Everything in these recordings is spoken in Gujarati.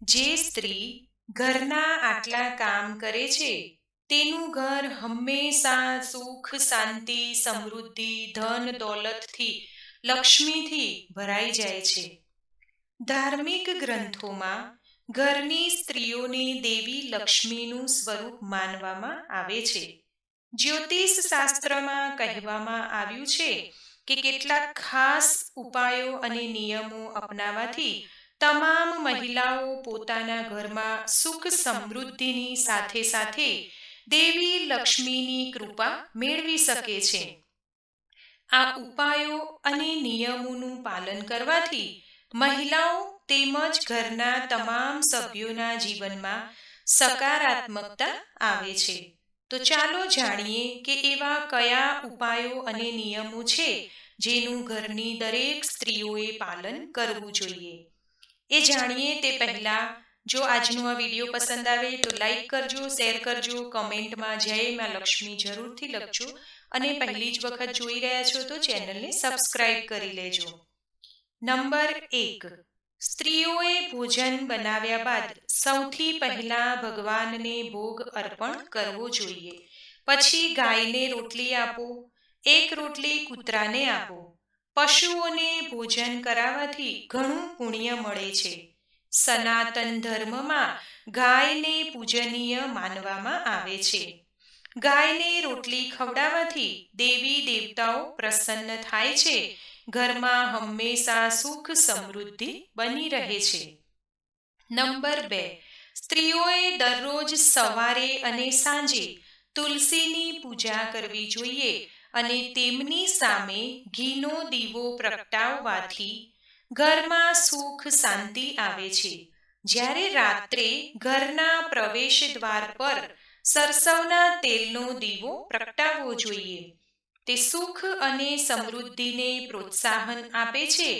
જે સ્ત્રી ઘરના આટલા કામ કરે છે તેનું ઘર હંમેશા સુખ, શાંતિ, સમૃદ્ધિ, ધન દોલતથી, લક્ષ્મીથી ભરાઈ જાય છે. ધાર્મિક ગ્રંથોમાં ઘરની સ્ત્રીઓને દેવી લક્ષ્મીનું સ્વરૂપ માનવામાં આવે છે. જ્યોતિષ શાસ્ત્રમાં કહેવામાં આવ્યું છે કે કેટલાક ખાસ ઉપાયો અને નિયમો અપનાવવાથી તમામ મહિલાઓ પોતાના ઘરમાં સુખ સમૃદ્ધિની સાથે સાથે દેવી લક્ષ્મીની કૃપા મેળવી શકે છે. આ ઉપાયો અને નિયમોનું પાલન કરવાથી મહિલાઓ તેમજ ઘરના તમામ સભ્યોના જીવનમાં સકારાત્મકતા આવે છે. તો ચાલો જાણીએ કે એવા કયા ઉપાયો અને નિયમો છે જેનું ઘરની દરેક સ્ત્રીઓએ પાલન કરવું જોઈએ. એ જાણીએ તે પહેલા જો આજનો આ વિડીયો પસંદ આવે તો લાઈક કરજો, શેર કરજો, કમેન્ટમાં જય માં લક્ષ્મી જરૂરથી લખજો અને પહેલી જ વખત જોઈ રહ્યા છો તો ચેનલને સબસ્ક્રાઇબ કરી લેજો. નંબર 1, સ્ત્રીઓએ ભોજન બનાવ્યા બાદ સૌથી પહેલા ભગવાનને ભોગ અર્પણ કરવો જોઈએ. પછી ગાયને રોટલી આપો, એક રોટલી કૂતરાને આપો. પશુઓને ભોજન કરાવવાથી ઘણું પુણ્ય મળે છે. સનાતન ધર્મમાં ગાયને પૂજનીય માનવામાં આવે છે. ગાયને રોટલી ખવડાવવાથી દેવી દેવતાઓ પ્રસન્ન થાય છે. ઘરમાં હંમેશા સુખ સમૃદ્ધિ બની રહે છે. નંબર 2, સ્ત્રીઓએ દરરોજ સવારે અને સાંજે તુલસીની પૂજા કરવી જોઈએ અને તેમની સામે ઘીનો દીવો પ્રગટાવવાથી ઘરમાં સુખ શાંતિ આવે છે. જ્યારે રાત્રે ઘરના પ્રવેશ દ્વાર પર સરસવના તેલનો દીવો પ્રગટાવવો જોઈએ. તે સુખ અને સમૃદ્ધિને પ્રોત્સાહન આપે છે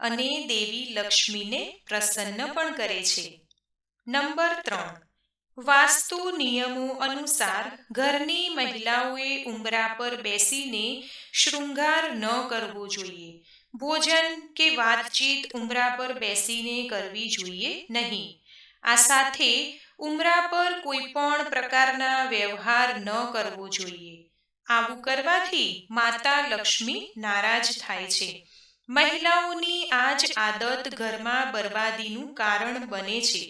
અને દેવી લક્ષ્મીને પ્રસન્ન પણ કરે છે. નંબર 3, વાસ્તુ નિયમો અનુસાર ઘરની મહિલાઓએ ઉંબરા પર બેસીને શૃંગાર ન કરવો જોઈએ. ભોજન કે વાતચીત ઉંબરા પર બેસીને કરવી જોઈએ નહીં. આ સાથે ઉંબરા પર કોઈ પણ પ્રકારના વ્યવહાર ન કરવો જોઈએ. આવું કરવાથી માતા લક્ષ્મી નારાજ થાય છે. મહિલાઓની આ જ આદત ઘરમાં બરબાદીનું કારણ બને છે.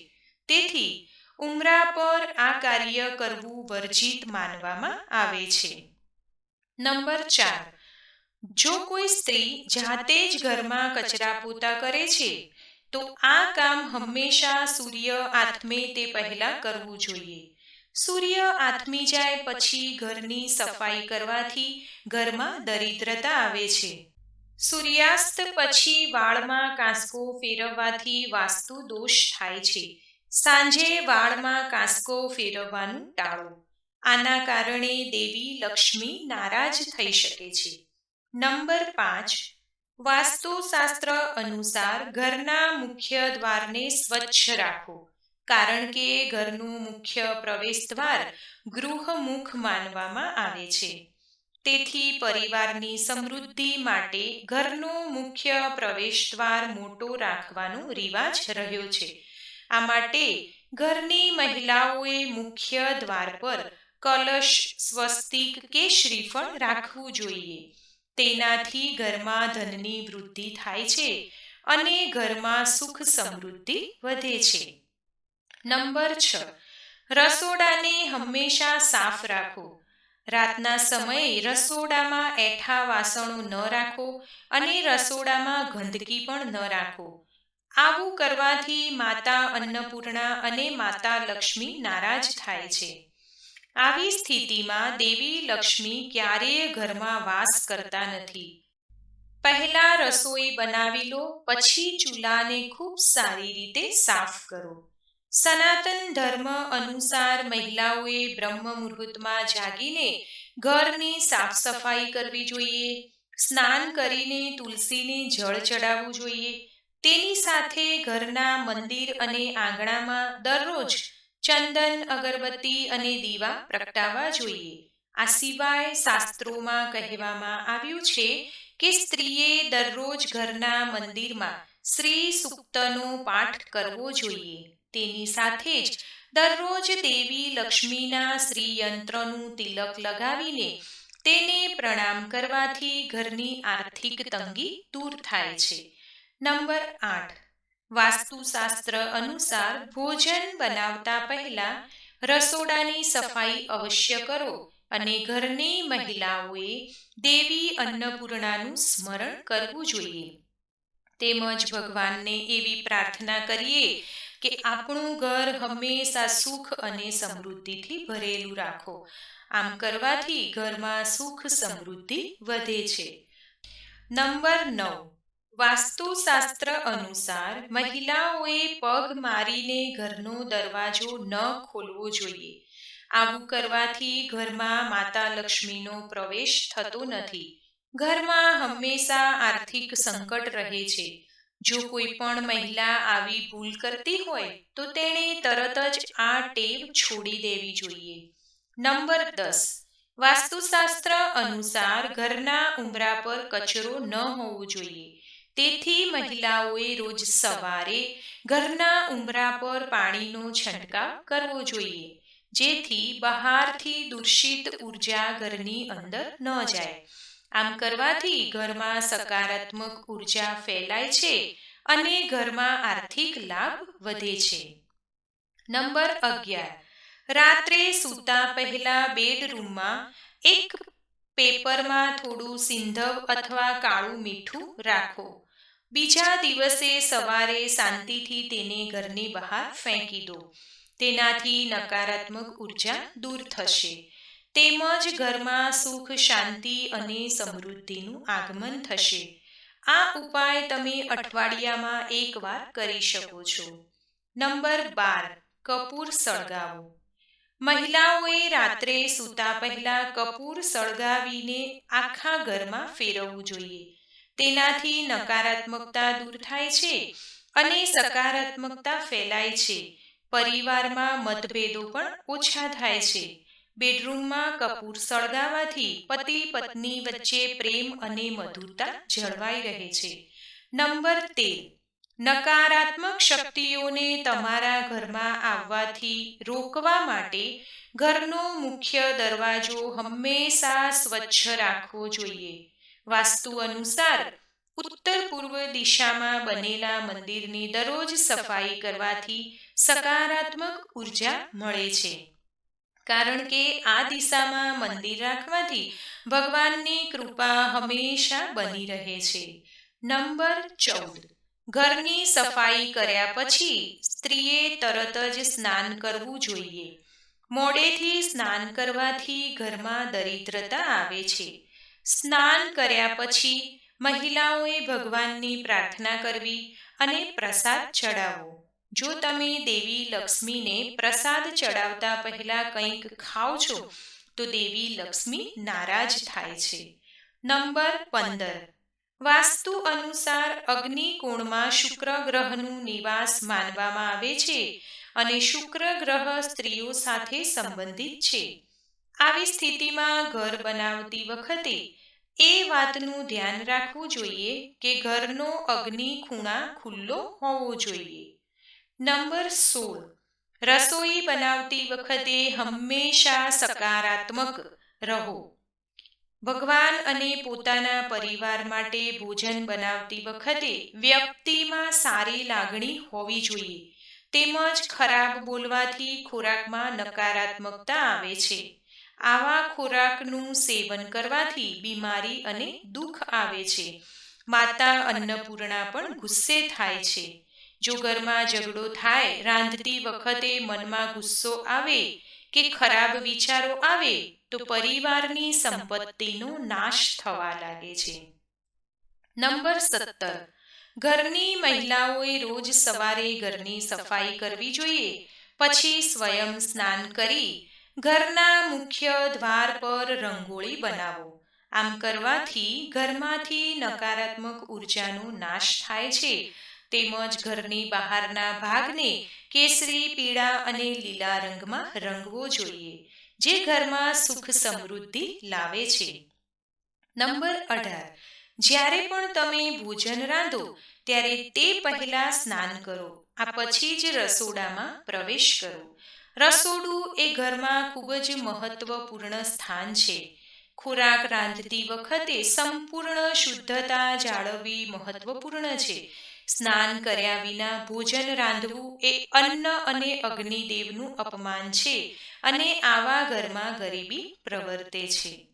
તેથી ઉંબરા પર આ કાર્ય કરવું વર્જિત માનવામાં આવે છે. નંબર 4, જો કોઈ સ્ત્રી જાતે જ ઘરમાં કચરા પોતા કરે છે તો આ કામ હંમેશા સૂર્ય આથમે તે પહેલા કરવું જોઈએ. સૂર્ય આથમી જાય પછી ઘરની સફાઈ કરવાથી ઘરમાં દરિદ્રતા આવે છે. સૂર્યાસ્ત પછી વાળમાં કાંસકો ફેરવવાથી વાસ્તુ દોષ થાય છે. સાંજે વાળમાં કાંસકો ફેરવવાનું ટાળો. આના કારણે દેવી લક્ષ્મી નારાજ થઈ શકે છે. નંબર 5, વાસ્તુશાસ્ત્ર અનુસાર ઘરના મુખ્ય દ્વારને સ્વચ્છ રાખો. કારણ કે ઘરનું મુખ્ય પ્રવેશ દ્વાર ગૃહમુખ માનવામાં આવે છે. તેથી પરિવારની સમૃદ્ધિ માટે ઘરનો મુખ્ય પ્રવેશ દ્વાર મોટો રાખવાનો રિવાજ રહ્યો છે. આ માટે ઘરની મહિલાઓએ મુખ્ય દ્વાર પર કલશ, સ્વસ્તિક કે શ્રીફળ રાખવું જોઈએ. તેનાથી ઘરમાં ધનની વૃદ્ધિ થાય છે અને ઘરમાં સુખ સમૃદ્ધિ વધે છે. નંબર 6, રસોડાને હંમેશા સાફ રાખો. રાતના સમયે રસોડામાં એઠા વાસણો ન રાખો અને રસોડામાં ગંદકી પણ ન રાખો. આવું કરવાથી માતા અન્નપૂર્ણા અને માતા લક્ષ્મી નારાજ થાય છે. આવી સ્થિતિમાં દેવી લક્ષ્મી ક્યારેય ઘરમાં વાસ કરતા નથી. પહેલા રસોઈ બનાવી લો, પછી ચૂલાને ખૂબ સારી રીતે સાફ કરો. સનાતન ધર્મ અનુસાર મહિલાઓએ બ્રહ્મ મુહૂર્તમાં જાગીને ઘરની સાફ સફાઈ કરવી જોઈએ. સ્નાન કરીને તુલસીને જળ ચડાવવું જોઈએ. તેની સાથે ઘરના મંદિર અને આંગણામાં દરરોજ ચંદન, અગરબત્તી અને દીવા પ્રગટાવવા જોઈએ. આ સિવાય શાસ્ત્રોમાં કહેવામાં આવ્યું છે કે સ્ત્રીએ દરરોજ ઘરના મંદિરમાં શ્રી સૂક્તનો પાઠ કરવો જોઈએ. તેની સાથે જ દરરોજ દેવી લક્ષ્મીના શ્રીયંત્રનું તિલક લગાવીને તેને પ્રણામ કરવાથી ઘરની આર્થિક તંગી દૂર થાય છે. નંબર 8. વાસ્તુશાસ્ત્ર અનુસાર ભોજન બનાવતા પહેલા રસોડાની સફાઈ અવશ્ય કરો અને ઘરની મહિલાઓએ દેવી અન્નપૂર્ણાનું સ્મરણ કરવું જોઈએ. તેમજ ભગવાનને એવી પ્રાર્થના કરીએ કે આપણું ઘર હંમેશા સુખ અને સમૃદ્ધિથી ભરેલું રાખો. આમ કરવાથી ઘરમાં સુખ સમૃદ્ધિ વધે છે. નંબર 9. વાસ્તુશાસ્ત્ર અનુસાર મહિલાઓએ પગ મારીને ઘરનો દરવાજો ન ખોલવો જોઈએ. આવું કરવાથી ઘરમાં માતા લક્ષ્મીનો પ્રવેશ થતો નથી. ઘરમાં હંમેશા આર્થિક સંકટ રહે છે. જો કોઈ પણ મહિલા આવી ભૂલ કરતી હોય તો તેણે તરત જ આ ટેવ છોડી દેવી જોઈએ. નંબર 10. વાસ્તુશાસ્ત્ર અનુસાર ઘરના ઉંબરા પર કચરો ન હોવો જોઈએ. તેથી મહિલાઓએ રોજ સવારે ઘરના ઉંબરા પર પાણીનો છંટકાવ કરવો જોઈએ, જેથી બહારથી દૂષિત ઉર્જા ઘરની અંદર ન જાય. આમ કરવાથી ઘરમાં સકારાત્મક ઉર્જા ફેલાય છે અને ઘરમાં આર્થિક લાભ વધે છે. નંબર 11. રાત્રે સૂતા પહેલા બેડરૂમમાં એક પેપરમાં થોડું સિંધવ અથવા કાળું મીઠું રાખો. બીજા દિવસે સવારે શાંતિથી તેને ઘરની બહાર ફેંકી દો. તેનાથી નકારાત્મક ઉર્જા દૂર થશે. તેમજ ઘરમાં સુખ, શાંતિ અને સમૃદ્ધિનું આગમન થશે. આ ઉપાય તમે અઠવાડિયામાં એકવાર કરી શકો છો. નંબર 12. કપૂર સળગાવો. મહિલાઓએ રાત્રે સૂતા પહેલા કપૂર સળગાવીને આખા ઘરમાં ફેરવવું જોઈએ. તેનાથી નકારાત્મકતા દૂર થાય છે અને સકારાત્મકતા ફેલાય છે. પરિવારમાં મતભેદો પણ ઓછા થાય છે. બેડરૂમમાં કપૂર સળગાવવાથી પતિ પત્ની વચ્ચે પ્રેમ અને મધુરતા જળવાઈ રહે છે. નંબર 13. નકારાત્મક શક્તિઓને તમારા ઘરમાં આવવાથી રોકવા માટે ઘરનો મુખ્ય દરવાજો હંમેશા સ્વચ્છ રાખવો જોઈએ. વાસ્તુ અનુસાર ઉત્તર પૂર્વ દિશામાં બનેલા મંદિરની દરરોજ સફાઈ કરવાથી સકારાત્મક ઉર્જા મળે છે. કારણ કે આ દિશામાં મંદિર રાખવાથી ભગવાનની કૃપા હંમેશા બની રહે છે. નંબર 14. ઘરની સફાઈ કર્યા પછી સ્ત્રીએ તરત જ સ્નાન કરવું જોઈએ. મોડેથી સ્નાન કરવાથી ઘરમાં દરિદ્રતા આવે છે. સ્નાન કર્યા પછી મહિલાઓએ ભગવાનની પ્રાર્થના કરવી અને પ્રસાદ ચડાવવો. જો તમે દેવી લક્ષ્મીને પ્રસાદ ચડાવતા પહેલા કંઈક ખાઓ છો તો દેવી લક્ષ્મી નારાજ થાય છે. નંબર 15. વાસ્તુ અનુસાર અગ્નિકોણમાં શુક્ર ગ્રહનું નિવાસ માનવામાં આવે છે અને શુક્ર ગ્રહ સ્ત્રીઓ સાથે સંબંધિત છે. આવી સ્થિતિમાં ઘર બનાવતી વખતે એ વાતનું ધ્યાન રાખવું જોઈએ કે ઘરનો અગ્નિ ખૂણા ખુલ્લો હોવો જોઈએ. નંબર 16. રસોઈ બનાવતી વખતે હંમેશા સકારાત્મક રહો. ભગવાન અને પોતાના પરિવાર માટે ભોજન બનાવતી વખતે વ્યક્તિમાં સારી લાગણી હોવી જોઈએ. તેમજ ખરાબ બોલવાથી ખોરાકમાં નકારાત્મકતા આવે છે. આવા ખોરાકનું સેવન કરવાથી બીમારી અને દુઃખ આવે છે. માતા અન્નપૂર્ણા પણ ગુસ્સે થાય છે. જો ઘરમાં ઝઘડો થાય, રાંધતી વખતે મનમાં ગુસ્સો આવે કે ખરાબ વિચારો આવે તો પરિવારની સંપત્તિનો નાશ થવા લાગે છે. નંબર 17. ઘરની મહિલાઓએ રોજ સવારે ઘરની સફાઈ કરવી જોઈએ. પછી સ્વયં સ્નાન કરી ઘરના મુખ્ય દ્વાર પર રંગોળી બનાવો. આમ કરવાથી ઘરમાંથી નકારાત્મક ઉર્જાનો નાશ થાય છે. તેમજ ઘરની બહારના ભાગને કેસરી, પીળા અને લીલા રંગમાં રંગવો જોઈએ, જે ઘરમાં સુખ સમૃદ્ધિ લાવે છે. નંબર 18. જ્યારે પણ તમે ભોજન રાંધો ત્યારે તે પહેલા સ્નાન કરો. આ પછી જ રસોડામાં પ્રવેશ કરો. રસોડું એ ઘરમાં ખૂબ જ મહત્વપૂર્ણ સ્થાન છે. ખોરાક રાંધતી વખતે સંપૂર્ણ શુદ્ધતા જાળવવી મહત્વપૂર્ણ છે. સ્નાન કર્યા વિના ભોજન રાંધવું એ અન્ન અને અગ્નિદેવનું અપમાન છે અને આવા ઘરમાં ગરીબી પ્રવર્તે છે.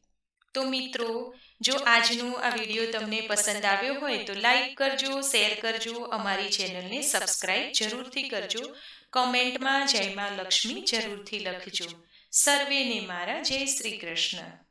તો મિત્રો, જો આજનો આ વિડીયો તમને પસંદ આવ્યો હોય તો લાઈક કરજો, શેર કરજો, અમારી ચેનલને સબસ્ક્રાઇબ જરૂરથી કરજો. કોમેન્ટમાં જય માં લક્ષ્મી જરૂરથી લખજો. સર્વેને મારા જય શ્રી કૃષ્ણ.